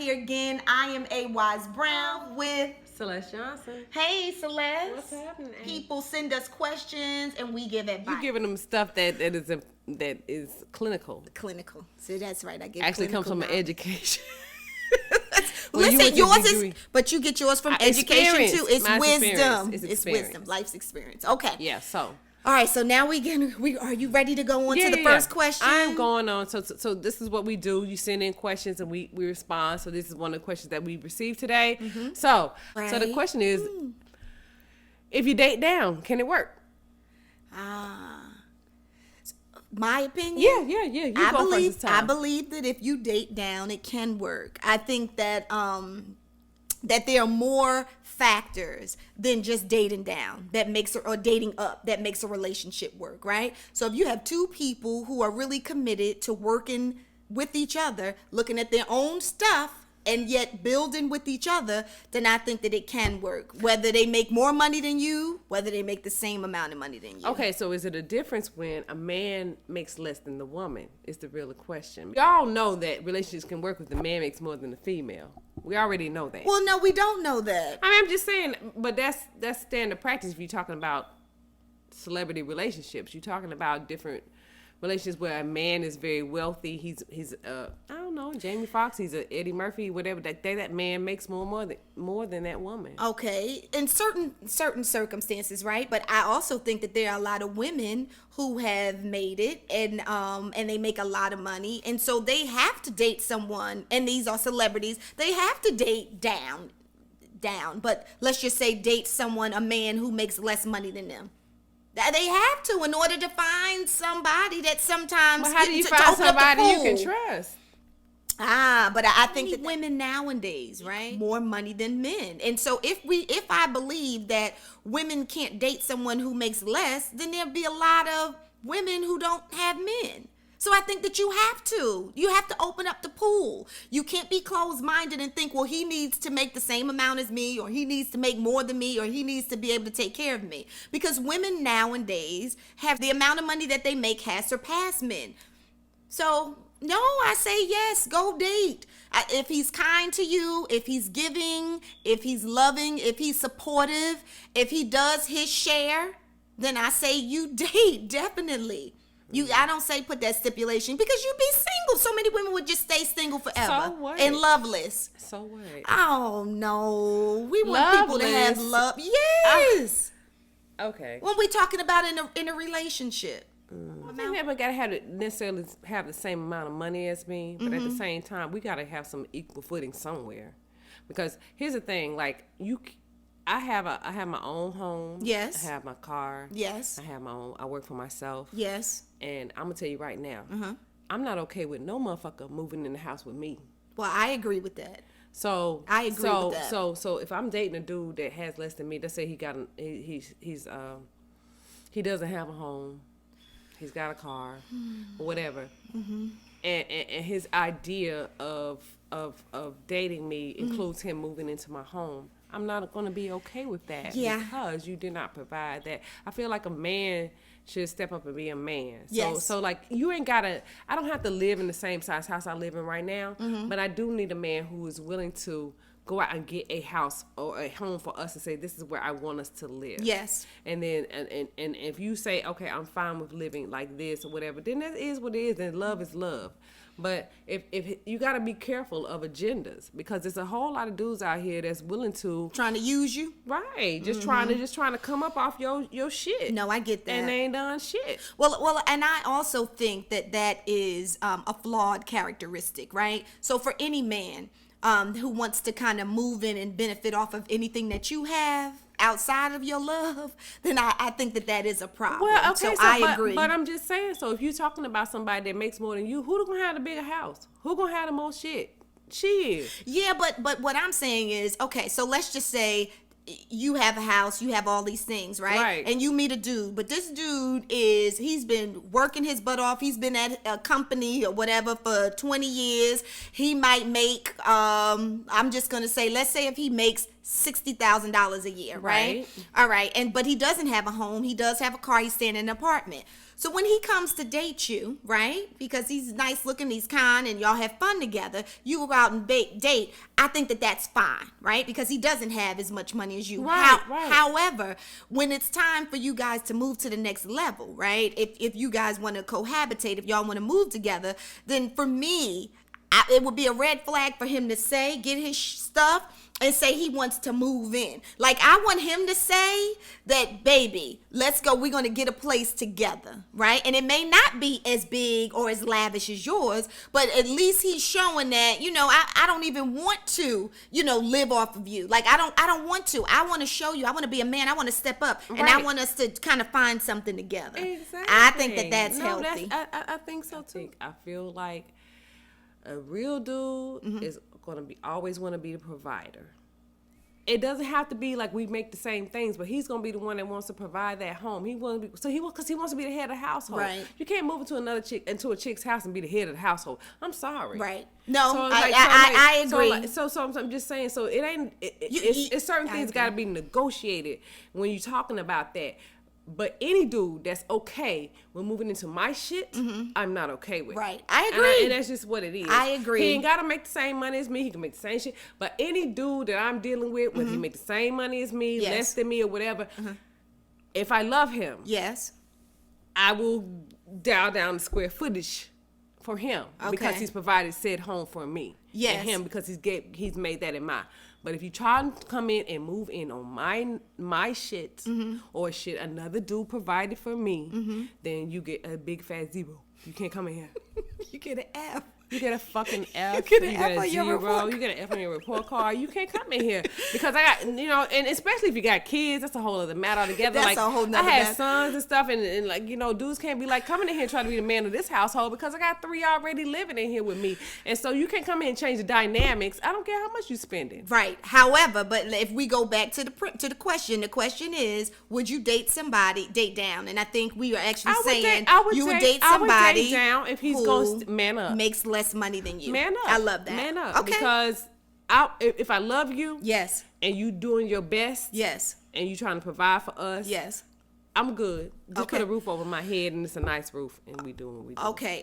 here again. I am A. Wise Brown with Celeste Johnson. Hey Celeste. What's happening? People send us questions and we give advice. You giving them stuff that is clinical. Clinical. So that's right. I give Actually comes from knowledge. an education. Listen, yours is, but you get yours from education too. It's My wisdom. It's It's wisdom. Life's experience. Okay. Yeah. So. All right. So now are you ready to go on to the first question? I'm going on. So this is what we do. You send in questions and we respond. So this is one of the questions that we received today. Mm-hmm. So the question is, if you date down, can it work? My opinion. Yeah. You go first this time. I believe that if you date down, it can work. I think that that there are more factors than just dating down that makes or dating up that makes a relationship work, right? So if you have two people who are really committed to working with each other, looking at their own stuff, and yet building with each other, then I think that it can work. Whether they make more money than you, whether they make the same amount of money than you. Okay, so is it a difference when a man makes less than the woman? Is the real question. Y'all know that relationships can work if the man makes more than the female. We already know that. Well, no, we don't know that. I mean, I'm just saying, but that's standard practice if you're talking about celebrity relationships. You're talking about different relationships where a man is very wealthy. He's I don't know, Jamie Foxx. He's a Eddie Murphy, whatever. That man makes more than that woman. Okay, in certain circumstances, right? But I also think that there are a lot of women who have made it and they make a lot of money, and so they have to date someone. And these are celebrities. They have to date down. But let's just say date a man who makes less money than them. They have to in order to find somebody that sometimes. Well, how do you find somebody you can trust? But I think that women nowadays, right, more money than men, and so if I believe that women can't date someone who makes less, then there'll be a lot of women who don't have men. So I think that you have to open up the pool. You can't be closed-minded and think, well, he needs to make the same amount as me, or he needs to make more than me, or he needs to be able to take care of me. Because women nowadays have the amount of money that they make has surpassed men. So, no, I say yes, go date. If he's kind to you, if he's giving, if he's loving, if he's supportive, if he does his share, then I say you date, definitely. I don't say put that stipulation because you'd be single. So many women would just stay single forever. So what? And loveless. So what? Oh no, we want people to have love. Yes. Okay. When we talking about in a relationship. I think never gotta necessarily have the same amount of money as me, but at the same time, we gotta have some equal footing somewhere. Because here's the thing, like I have my own home. Yes. I have my car. Yes. I work for myself. Yes. And I'm gonna tell you right now, I'm not okay with no motherfucker moving in the house with me. Well, I agree with that. So I agree with that. So if I'm dating a dude that has less than me, let's say he doesn't have a home, he's got a car, or whatever, and his idea of dating me includes him moving into my home. I'm not going to be okay with that because you did not provide that. I feel like a man should step up and be a man. So like you ain't gotta, I don't have to live in the same size house I live in right now, but I do need a man who is willing to go out and get a house or a home for us and say, this is where I want us to live. Yes. And then, and if you say, okay, I'm fine with living like this or whatever, then that is what it is, and love is love. But if you got to be careful of agendas, because there's a whole lot of dudes out here that's willing to trying to use you, right? Just trying to come up off your shit. No, I get that, and they ain't done shit. Well, and I also think that is a flawed characteristic, right? So for any man who wants to kind of move in and benefit off of anything that you have outside of your love, then I think that is a problem. Well, okay, so I agree. But I'm just saying, so if you're talking about somebody that makes more than you, who's gonna have the bigger house? Who gonna have the most shit? She is. Yeah, but what I'm saying is, okay, so let's just say you have a house, you have all these things, right? And you meet a dude, but this dude he's been working his butt off. He's been at a company or whatever for 20 years. He might make, I'm just going to say, let's say if he makes $60,000 a year, right? All right. But he doesn't have a home. He does have a car. He's staying in an apartment. So when he comes to date you, right, because he's nice looking, he's kind, and y'all have fun together, you go out and date, I think that that's fine, right? Because he doesn't have as much money as you. Right. However, when it's time for you guys to move to the next level, right, if you guys want to cohabitate, if y'all want to move together, then for me, it would be a red flag for him to get his stuff and say he wants to move in. Like, I want him to say that, baby, let's go. We're going to get a place together, right? And it may not be as big or as lavish as yours, but at least he's showing that, I don't even want to, live off of you. Like, I don't want to. I want to show you. I want to be a man. I want to step up. And I want us to kind of find something together. Exactly. I think that's healthy. I think so, too. I feel like a real dude is going to always want to be the provider. It doesn't have to be like we make the same things, but he's going to be the one that wants to provide that home. He wants to be the head of the household. Right. You can't move into a chick's house and be the head of the household. I'm sorry. Right. No, so I agree. So I'm just saying. So it ain't. It's certain things got to be negotiated when you're talking about that. But any dude that's okay with moving into my shit, I'm not okay with. Right. I agree. And that's just what it is. I agree. He ain't got to make the same money as me. He can make the same shit. But any dude that I'm dealing with, whether he make the same money as me, less than me or whatever, if I love him, yes, I will dial down the square footage for him because he's provided said home for me. Yes. And him because he's made that in mine. But if you try to come in and move in on my shit or shit another dude provided for me, then you get a big fat zero. You can't come in here. You get an F. You get a fucking F. You get an F on your report. You get an F on your report card. You can't come in here because I got, and especially if you got kids, that's a whole other matter altogether. That's a whole nother I had matter. sons and stuff, and like, dudes can't be like coming in here trying to be the man of this household because I got 3 already living in here with me. And so you can't come in and change the dynamics. I don't care how much you spending. Right. However, but if we go back to the question is, would you date down? And I think we are actually saying you would date somebody I would date down if he's going to man up. Makes less money than you. Man up. I love that. Man up. Okay. Because if I love you, yes, and you doing your best, yes, and you trying to provide for us, yes, I'm good. Just put a roof over my head, and it's a nice roof, and we doing what we do. Okay.